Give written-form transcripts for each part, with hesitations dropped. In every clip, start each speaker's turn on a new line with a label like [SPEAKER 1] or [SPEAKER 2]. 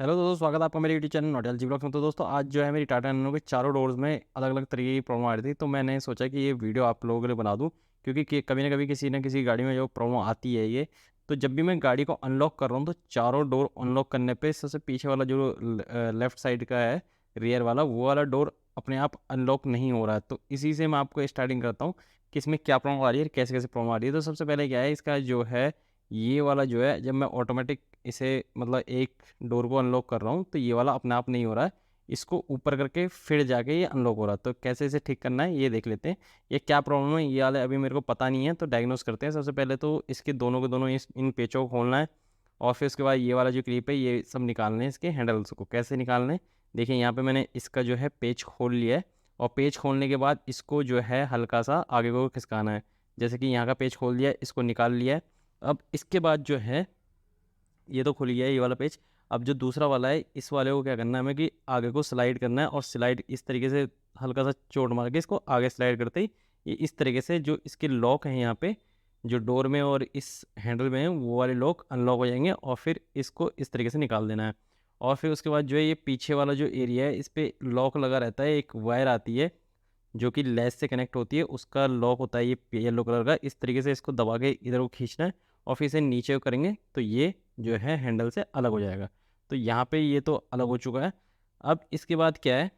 [SPEAKER 1] Hello दोस्तों, स्वागत है आपका मेरे YouTube channel not LG blogs में। तो दोस्तों आज जो है मेरी टाटा नैनो के चारों डोर्स में अलग अलग तरीके की प्रॉब्लम आ रही थी, तो मैंने सोचा कि ये वीडियो आप लोगों के लिए बना दूं, क्योंकि कभी ना कभी किसी ना किसी गाड़ी में जो प्रॉब्लम आती है ये। तो जब भी मैं गाड़ी को अनलॉक कर रहा हूँ तो चारों डोर अनलॉक करने पे सबसे पीछे वाला जो लेफ्ट साइड का है, रियर वाला, वो वाला डोर अपने आप अनलॉक नहीं हो रहा है। तो इसी से मैं आपको स्टार्टिंग करता हूँ कि इसमें क्या प्रॉब्लम आ रही है, कैसे कैसे प्रॉब्लम आ रही है। तो सबसे पहले क्या है, इसका जो है ये वाला जो है, जब मैं ऑटोमेटिक इसे मतलब एक डोर को अनलॉक कर रहा हूँ तो ये वाला अपने आप नहीं हो रहा है, इसको ऊपर करके फिर जाके ये अनलॉक हो रहा है। तो कैसे इसे ठीक करना है ये देख लेते हैं। ये क्या प्रॉब्लम है ये वाला अभी मेरे को पता नहीं है, तो डायग्नोस करते हैं। सबसे पहले तो इसके दोनों के दोनों इन पेचों को खोलना है, और फिर उसके बाद ये वाला जो क्लिप है ये सब निकालने हैं। इसके हैंडल्स को कैसे निकालने हैं, देखिए यहाँ पे मैंने इसका जो है पेच खोल लिया है, और पेच खोलने के बाद इसको जो है हल्का सा आगे को खिसकाना है। जैसे कि यहाँ का पेच खोल दिया है, इसको निकाल लिया है। अब इसके बाद जो है ये तो खुल गया है ये वाला पेज। अब जो दूसरा वाला है, इस वाले को क्या करना है हमें कि आगे को स्लाइड करना है, और स्लाइड इस तरीके से हल्का सा चोट मार के इसको आगे स्लाइड करते ही ये इस तरीके से जो इसके लॉक हैं यहाँ पे जो डोर में और इस हैंडल में है, वो वाले लॉक अनलॉक हो जाएंगे, और फिर इसको इस तरीके से निकाल देना है। और फिर उसके बाद जो है ये पीछे वाला जो एरिया है, इस पर लॉक लगा रहता है, एक वायर आती है जो कि लैस से कनेक्ट होती है, उसका लॉक होता है ये येलो कलर का। इस तरीके से इसको दबा के इधर को खींचना है, और फिर इसे नीचे को करेंगे तो ये जो है हैंडल से अलग हो जाएगा। तो यहाँ पे ये तो अलग हो चुका है। अब इसके बाद क्या है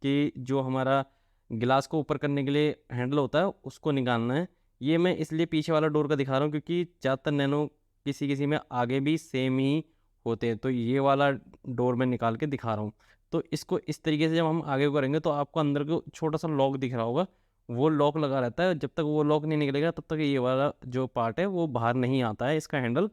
[SPEAKER 1] कि जो हमारा गिलास को ऊपर करने के लिए हैंडल होता है उसको निकालना है। ये मैं इसलिए पीछे वाला डोर का दिखा रहा हूँ क्योंकि ज़्यादातर नैनो किसी किसी में आगे भी सेम ही होते हैं, तो ये वाला डोर मैं निकाल के दिखा रहा हूँ। तो इसको इस तरीके से जब हम आगे को करेंगे तो आपको अंदर को छोटा सा लॉक दिख रहा होगा, वो लॉक लगा रहता है। जब तक वो लॉक नहीं निकलेगा तब तक ये वाला जो पार्ट है वो बाहर नहीं आता है, इसका हैंडल।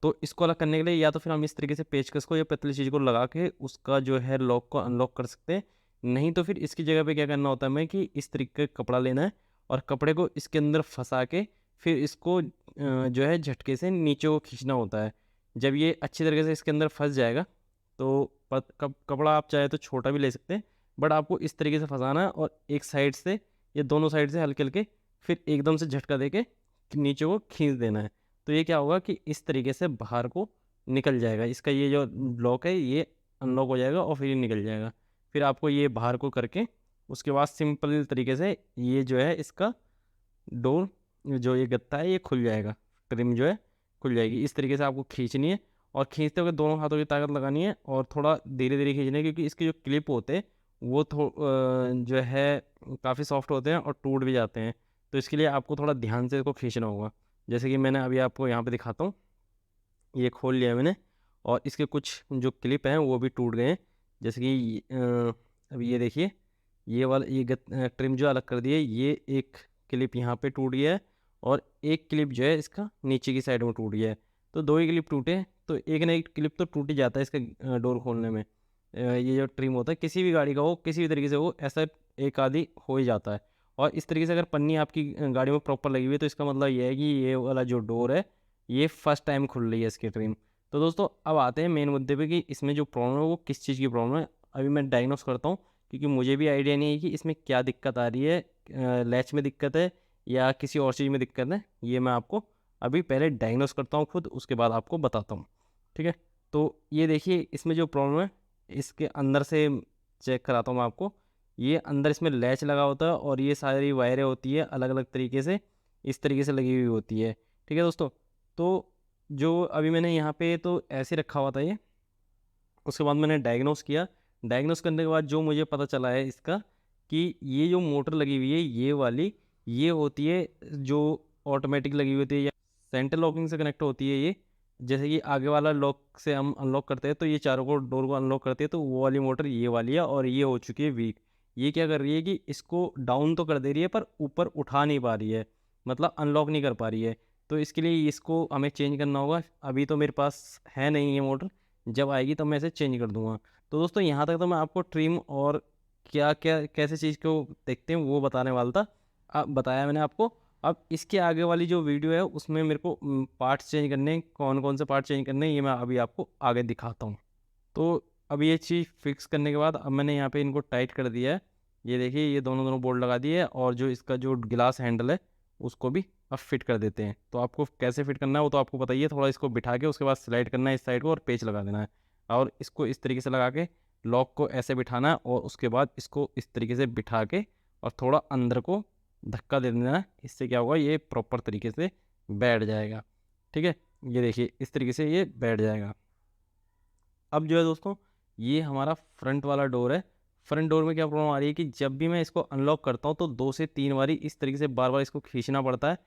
[SPEAKER 1] तो इसको अलग करने के लिए या तो फिर हम इस तरीके से पेचकस को या पतली चीज़ को लगा के उसका जो है लॉक को अनलॉक कर सकते हैं। नहीं तो फिर इसकी जगह पे क्या करना होता है हमें कि इस तरीके का कपड़ा लेना है, और कपड़े को इसके अंदर फंसा के फिर इसको जो है झटके से नीचे को खींचना होता है। जब ये अच्छी तरीके से इसके अंदर फंस जाएगा तो कपड़ा आप चाहे तो छोटा भी ले सकते हैं, बट आपको इस तरीके से फंसाना है, और एक साइड से या दोनों साइड से हल्के हल्के फिर एकदम से झटका देके नीचे को खींच देना है। तो ये क्या होगा कि इस तरीके से बाहर को निकल जाएगा, इसका ये जो ब्लॉक है ये अनलॉक हो जाएगा और फिर ये निकल जाएगा। फिर आपको ये बाहर को करके उसके बाद सिंपल तरीके से ये जो है इसका डोर जो ये गत्ता है ये खुल जाएगा, ट्रिम जो है खुल जाएगी। इस तरीके से आपको खींचनी है, और खींचते हुए दोनों हाथों की ताकत लगानी है, और थोड़ा धीरे धीरे खींचना है, क्योंकि इसके जो क्लिप होते हैं वो जो है काफ़ी सॉफ्ट होते हैं और टूट भी जाते हैं। तो इसके लिए आपको थोड़ा ध्यान से इसको खींचना होगा। जैसे कि मैंने अभी आपको यहाँ पे दिखाता हूँ, ये खोल लिया मैंने, और इसके कुछ जो क्लिप हैं वो भी टूट गए हैं। जैसे कि अभी ये देखिए, ये वाला ये ट्रिम जो अलग कर दिया है, ये एक क्लिप यहाँ पे टूट गया है, और एक क्लिप जो है इसका नीचे की साइड में टूट गया है। तो दो ही क्लिप टूटे हैं, तो एक ना एक क्लिप तो टूट ही जाता है इसका डोर खोलने में। ये जो ट्रिम होता है किसी भी गाड़ी का हो, किसी भी तरीके से हो, ऐसा एक आधी हो ही जाता है। और इस तरीके से अगर पन्नी आपकी गाड़ी में प्रॉपर लगी हुई है तो इसका मतलब ये है कि ये वाला जो डोर है ये फर्स्ट टाइम खुल रही है इसकी ट्रिम। तो दोस्तों अब आते हैं मेन मुद्दे पे कि इसमें जो प्रॉब्लम है वो किस चीज़ की प्रॉब्लम है। अभी मैं डायग्नोस करता हूँ, क्योंकि मुझे भी आइडिया नहीं है कि इसमें क्या दिक्कत आ रही है, लैच में दिक्कत है या किसी और चीज़ में दिक्कत है। ये मैं आपको अभी पहले डायग्नोस करता हूँ खुद, उसके बाद आपको बताता हूँ। ठीक है, तो ये देखिए इसमें जो प्रॉब्लम है इसके अंदर से चेक कराता हूँ मैं आपको। ये अंदर इसमें लैच लगा होता है, और ये सारी वायरें होती है अलग अलग तरीके से, इस तरीके से लगी हुई होती है। ठीक है दोस्तों, तो जो अभी मैंने यहाँ पे तो ऐसे रखा हुआ था ये, उसके बाद मैंने डायग्नोस किया। डायग्नोस करने के बाद जो मुझे पता चला है इसका, कि ये जो मोटर लगी हुई है ये वाली, ये होती है जो ऑटोमेटिक लगी हुई होती है या सेंट्रल लॉकिंग से कनेक्ट होती है ये। जैसे कि आगे वाला लॉक से हम अनलॉक करते हैं तो ये चारों को डोर को अनलॉक करती है, तो वो वाली मोटर ये वाली है, और ये हो चुकी है वीक। ये क्या कर रही है कि इसको डाउन तो कर दे रही है पर ऊपर उठा नहीं पा रही है, मतलब अनलॉक नहीं कर पा रही है। तो इसके लिए इसको हमें चेंज करना होगा। अभी तो मेरे पास है नहीं ये मोटर, जब आएगी तब मैं इसे चेंज कर दूंगा। तो दोस्तों यहाँ तक तो मैं आपको ट्रिम और क्या क्या कैसे चीज़ को देखते हैं वो बताने वाला था, अब बताया मैंने आपको। अब इसके आगे वाली जो वीडियो है उसमें मेरे को पार्ट्स चेंज करने हैं, कौन कौन से पार्ट चेंज करने हैं ये मैं अभी आपको आगे दिखाता हूँ। तो अब ये चीज़ फिक्स करने के बाद अब मैंने यहाँ पे इनको टाइट कर दिया है। ये देखिए ये दोनों दोनों बोल्ट लगा दिए है, और जो इसका जो गिलास हैंडल है उसको भी अब फिट कर देते हैं। तो आपको कैसे फिट करना है वो तो आपको बताइए, थोड़ा इसको बिठा के उसके बाद स्लाइड करना है इस साइड को और पेच लगा देना है। और इसको इस तरीके से लगा के लॉक को ऐसे बिठाना है और उसके बाद इसको इस तरीके से बिठा के और थोड़ा अंदर को धक्का दे देना है। इससे क्या होगा, ये प्रॉपर तरीके से बैठ जाएगा। ठीक है, ये देखिए इस तरीके से ये बैठ जाएगा। अब जो है दोस्तों, ये हमारा फ्रंट वाला डोर है। फ्रंट डोर में क्या प्रॉब्लम आ रही है कि जब भी मैं इसको अनलॉक करता हूँ तो 2 से 3 बारी इस तरीके से बार बार इसको खींचना पड़ता है,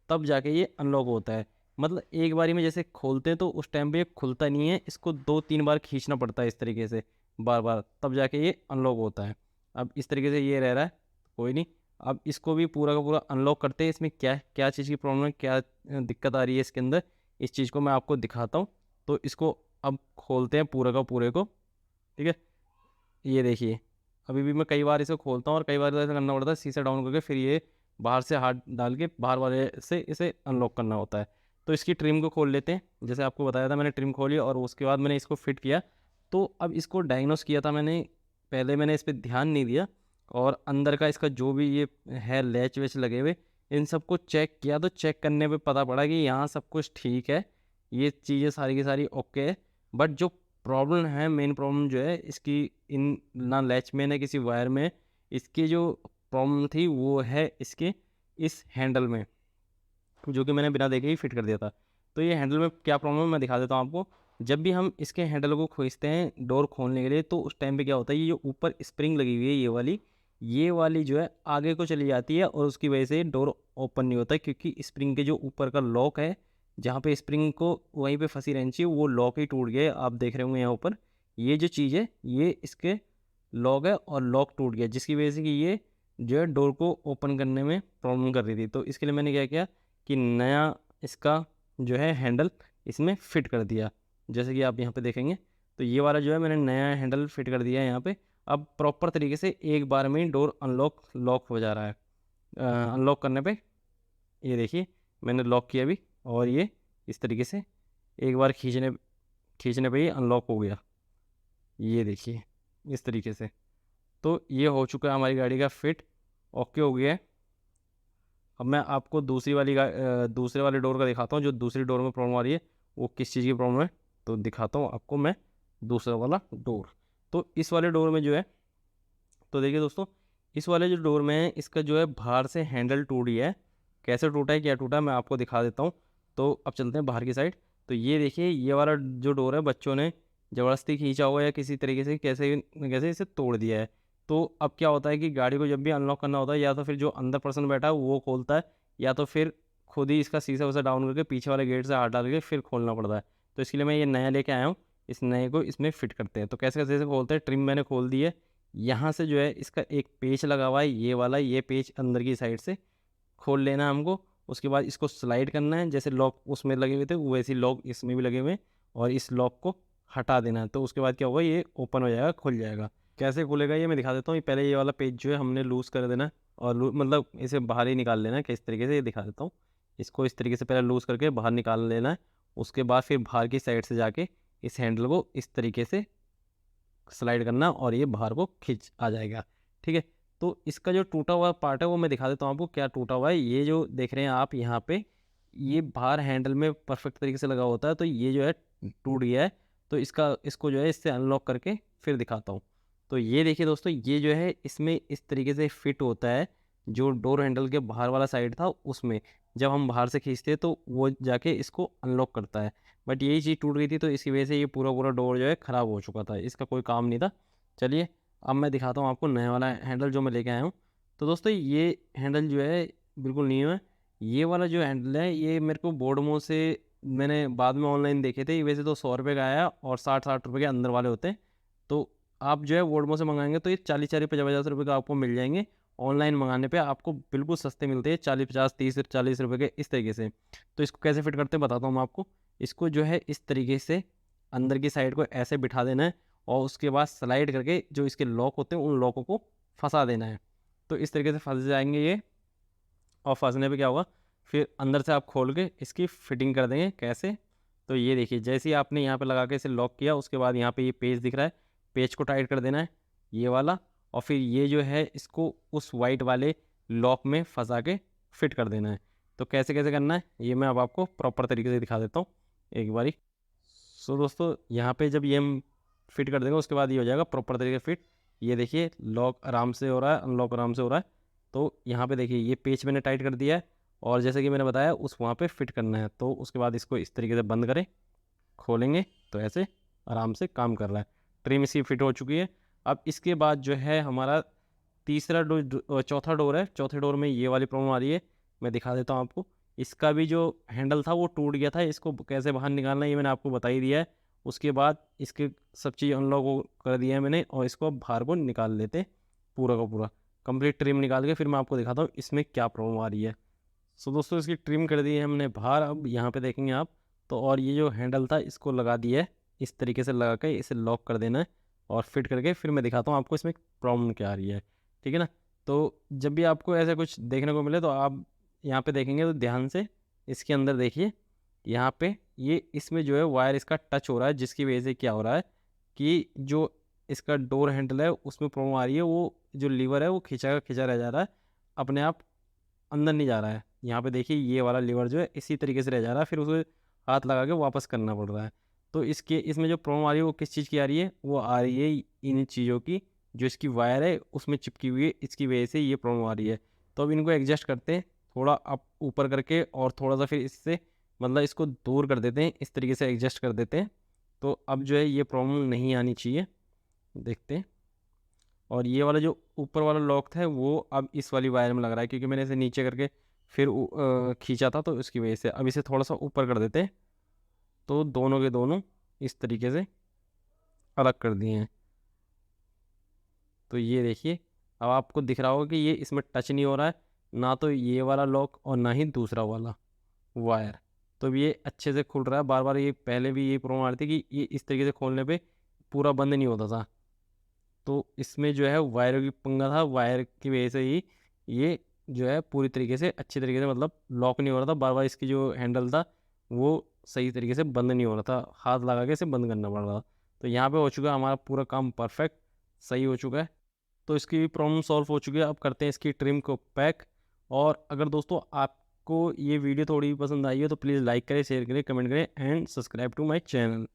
[SPEAKER 1] तब जाके ये अनलॉक होता है। मतलब एक बारी में जैसे खोलते हैं तो उस टाइम पे ये खुलता नहीं है, इसको 2-3 बार खींचना पड़ता है इस तरीके से बार बार, तब जाके ये अनलॉक होता है। अब इस तरीके से ये रह रहा है, कोई नहीं। अब इसको भी पूरा का पूरा अनलॉक करते हैं। इसमें क्या क्या चीज़ की प्रॉब्लम है, क्या दिक्कत आ रही है इसके अंदर, इस चीज़ को मैं आपको दिखाता हूँ। तो इसको अब खोलते हैं पूरे का पूरे को। ठीक है, ये देखिए अभी भी मैं कई बार इसे खोलता हूँ और कई बार तो ऐसा करना पड़ता है शीशा डाउन करके, फिर ये बाहर से हाथ डाल के बाहर वाले से इसे अनलॉक करना होता है। तो इसकी ट्रिम को खोल लेते हैं। जैसे आपको बताया था, मैंने ट्रिम खोली और उसके बाद मैंने इसको फिट किया। तो अब इसको डायग्नोस किया था मैंने, पहले मैंने इस पर ध्यान नहीं दिया और अंदर का इसका जो भी ये है लैच वैच लगे हुए, इन सबको चेक किया। तो चेक करने पे पता पड़ा कि यहाँ सब कुछ ठीक है, ये चीज़ें सारी की सारी ओके है। बट जो प्रॉब्लम है, मेन प्रॉब्लम जो है इसकी, इन ना लैच में ना किसी वायर में, इसकी जो प्रॉब्लम थी वो है इसके इस हैंडल में, जो कि मैंने बिना देखे ही फिट कर दिया था। तो ये हैंडल में क्या प्रॉब्लम है मैं दिखा देता हूँ आपको। जब भी हम इसके हैंडल को खींचते हैं डोर खोलने के लिए, तो उस टाइम पे क्या होता है, ये जो ऊपर स्प्रिंग लगी हुई है ये वाली जो है आगे को चली जाती है और उसकी वजह से डोर ओपन नहीं होता है, क्योंकि स्प्रिंग के जो ऊपर का लॉक है, जहाँ पे स्प्रिंग को वहीं पे फंसी रहनी चाहिए, वो लॉक ही टूट गया। आप देख रहे होंगे यहाँ ऊपर ये जो चीज़ है, ये इसके लॉक है और लॉक टूट गया, जिसकी वजह से कि ये जो है डोर को ओपन करने में प्रॉब्लम कर रही थी। तो इसके लिए मैंने क्या किया कि नया इसका जो है हैंडल इसमें फिट कर दिया, जैसे कि आप यहाँ पे देखेंगे। तो ये वाला जो है मैंने नया हैंडल फिट कर दिया है यहाँ पे। अब प्रॉपर तरीके से एक बार में ही डोर लॉक हो जा रहा है। अनलॉक करने पे ये देखिए मैंने लॉक किया अभी, और ये इस तरीके से एक बार खींचने खींचने पे ही अनलॉक हो गया। ये देखिए इस तरीके से। तो ये हो चुका है हमारी गाड़ी का फिट, ओके हो गया है। अब मैं आपको दूसरे वाले डोर का दिखाता हूँ, जो दूसरी डोर में प्रॉब्लम आ रही है वो किस चीज़ की प्रॉब्लम है। तो दिखाता हूँ आपको मैं दूसरा वाला डोर। तो इस वाले डोर में जो है, तो देखिए दोस्तों, इस वाले जो डोर में है इसका जो है बाहर से हैंडल टूट गया है। कैसे टूटा है, क्या टूटा है, मैं आपको दिखा देता हूँ। तो अब चलते हैं बाहर की साइड। तो ये देखिए ये वाला जो डोर है बच्चों ने ज़बरदस्ती खींचा हुआ है या किसी तरीके से कैसे कैसे इसे तोड़ दिया है। तो अब क्या होता है कि गाड़ी को जब भी अनलॉक करना होता है, या तो फिर जो अंदर पर्सन बैठा है वो खोलता है, या तो फिर खुद ही इसका शीशा वैसा डाउन करके पीछे वाले गेट से हाथ डाल के फिर खोलना पड़ता है। तो इसके लिए मैं ये नया लेके आया हूँ। इस नए को इसमें फिट करते हैं। तो कैसे कैसे से खोलते हैं, ट्रिम मैंने खोल दी है। यहाँ से जो है इसका एक पेच लगा हुआ है, ये वाला, ये पेच अंदर की साइड से खोल लेना है हमको। उसके बाद इसको स्लाइड करना है, जैसे लॉक उसमें लगे हुए थे वैसे ही लॉक इसमें भी लगे हुए हैं, और इस लॉक को हटा देना है। तो उसके बाद क्या होगा, ये ओपन हो जाएगा, खुल जाएगा। कैसे खुलेगा ये मैं दिखा देता हूँ। ये पहले ये वाला पेज जो है हमने लूज़ कर देना है, और मतलब इसे बाहर ही निकाल लेना है। किस तरीके से ये दिखा देता हूँ। इसको इस तरीके से पहले लूज़ करके बाहर निकाल लेना है। उसके बाद फिर बाहर की साइड से जाके इस हैंडल को इस तरीके से स्लाइड करना और ये बाहर को खींच आ जाएगा। ठीक है, तो इसका जो टूटा हुआ पार्ट है वो मैं दिखा देता हूँ आपको क्या टूटा हुआ है। ये जो देख रहे हैं आप यहाँ पे, ये बाहर हैंडल में परफेक्ट तरीके से लगा होता है, तो ये जो है टूट गया है। तो इसको जो है इससे अनलॉक करके फिर दिखाता हूँ। तो ये देखिए दोस्तों, ये जो है इसमें इस तरीके से फिट होता है। जो डोर हैंडल के बाहर वाला साइड था उसमें जब हम बाहर से खींचते हैं तो वो जाके इसको अनलॉक करता है। बट यही चीज़ टूट गई थी, तो इसकी वजह से ये पूरा पूरा डोर जो है ख़राब हो चुका था, इसका कोई काम नहीं था। चलिए अब मैं दिखाता हूँ आपको नया वाला हैंडल जो मैं लेके आया हूँ। तो दोस्तों ये हैंडल जो है बिल्कुल न्यू है। ये वाला जो हैंडल है ये मेरे को बोडमो से मैंने बाद में ऑनलाइन देखे थे। वैसे तो 100 रुपये का आया और 60-60 रुपये के अंदर वाले होते हैं। तो आप जो है बोडमो से मंगाएंगे तो ये 40-50 रुपये का आपको मिल जाएंगे। ऑनलाइन मंगाने पे आपको बिल्कुल सस्ते मिलते हैं, 40-50-30-40 रुपये के इस तरीके से। तो इसको कैसे फिट करते हैं बताता हूँ मैं आपको। इसको जो है इस तरीके से अंदर की साइड को ऐसे बिठा देना है, और उसके बाद स्लाइड करके जो इसके लॉक होते हैं उन लॉकों को फंसा देना है। तो इस तरीके से फंस जाएंगे ये, और फंसने पे क्या होगा, फिर अंदर से आप खोल के इसकी फिटिंग कर देंगे। कैसे, तो ये देखिए जैसे ही आपने यहाँ पे लगा के इसे लॉक किया, उसके बाद यहाँ पे ये पेज दिख रहा है, पेज को टाइट कर देना है ये वाला, और फिर ये जो है इसको उस वाइट वाले लॉक में फंसा के फिट कर देना है। तो कैसे कैसे करना है ये मैं अब आपको प्रॉपर तरीके से दिखा देता हूँ एक बारी। सो दोस्तों यहाँ पे जब ये हम फिट कर देंगे उसके बाद ये हो जाएगा प्रॉपर तरीके से फिट। ये देखिए लॉक आराम से हो रहा है, अनलॉक आराम से हो रहा है। तो यहाँ पे देखिए ये पेच मैंने टाइट कर दिया है और जैसे कि मैंने बताया उस वहाँ पे फिट करना है। तो उसके बाद इसको इस तरीके से बंद करें, खोलेंगे तो ऐसे आराम से काम कर रहा है। ट्रिम इसकी फिट हो चुकी है। अब इसके बाद जो है हमारा चौथा डोर है। चौथे डोर में ये वाली प्रॉब्लम आ रही है, मैं दिखा देता हूँ आपको। इसका भी जो हैंडल था वो टूट गया था, इसको कैसे बाहर निकालना है ये मैंने आपको बता ही दिया है। उसके बाद इसके सब चीज़ अनलॉक कर दिया है मैंने और इसको बाहर को निकाल लेते हैं पूरा का पूरा। कंप्लीट ट्रिम निकाल के फिर मैं आपको दिखाता हूँ इसमें क्या प्रॉब्लम आ रही है। सो दोस्तों इसकी ट्रिम कर दी है हमने बाहर। अब यहाँ पे देखेंगे आप तो, और ये जो हैंडल था इसको लगा दिया है, इस तरीके से लगा के इसे लॉक कर देना है और फिट करके फिर मैं दिखाता हूँ आपको इसमें प्रॉब्लम क्या आ रही है, ठीक है ना। तो जब भी आपको ऐसा कुछ देखने को मिले तो आप यहाँ पे देखेंगे तो ध्यान से इसके अंदर देखिए, यहाँ पे ये इसमें जो है वायर इसका टच हो रहा है, जिसकी वजह से क्या हो रहा है कि जो इसका डोर हैंडल है उसमें प्रॉब्लम आ रही है। वो जो लीवर है वो खिंचा खिंचा रह जा रहा है, अपने आप अंदर नहीं जा रहा है। यहाँ पे देखिए ये वाला लीवर जो है इसी तरीके से रह जा रहा है, फिर उसे हाथ लगा के वापस करना पड़ रहा है। तो इसमें जो प्रॉब्लम आ रही है वो किस चीज़ की आ रही है, वो आ रही है इन चीज़ों की, जो इसकी वायर है उसमें चिपकी हुई है, इसकी वजह से ये प्रॉब्लम आ रही है। तो अब इनको एडजस्ट करते हैं थोड़ा अप ऊपर करके और थोड़ा सा फिर इससे मतलब इसको दूर कर देते हैं, इस तरीके से एडजस्ट कर देते हैं। तो अब जो है ये प्रॉब्लम नहीं आनी चाहिए, देखते हैं। और ये वाला जो ऊपर वाला लॉक था वो अब इस वाली वायर में लग रहा है, क्योंकि मैंने इसे नीचे करके फिर खींचा था तो इसकी वजह से। अब इसे थोड़ा सा ऊपर कर देते हैं, तो दोनों के दोनों इस तरीके से अलग कर दिए हैं। तो ये देखिए अब आपको दिख रहा होगा कि ये इसमें टच नहीं हो रहा है, ना तो ये वाला लॉक और ना ही दूसरा वाला वायर। तो अब ये अच्छे से खुल रहा है। बार बार ये पहले भी ये प्रॉब्लम आ रही थी कि ये इस तरीके से खोलने पे पूरा बंद नहीं होता था। तो इसमें जो है वायर की पंगा था, वायर की वजह से ही ये जो है पूरी तरीके से अच्छी तरीके से मतलब लॉक नहीं हो रहा था। बार बार इसकी जो हैंडल था वो सही तरीके से बंद नहीं हो रहा था, हाथ लगा के इसे बंद करना पड़ रहा था। तो यहाँ पे हो चुका है हमारा पूरा काम परफेक्ट सही हो चुका है। तो इसकी भी प्रॉब्लम सॉल्व हो चुकी है। अब करते हैं इसकी ट्रिम को पैक। और अगर दोस्तों आपको ये वीडियो थोड़ी भी पसंद आई है तो प्लीज़ लाइक करें, शेयर करें, कमेंट करें and subscribe to my channel.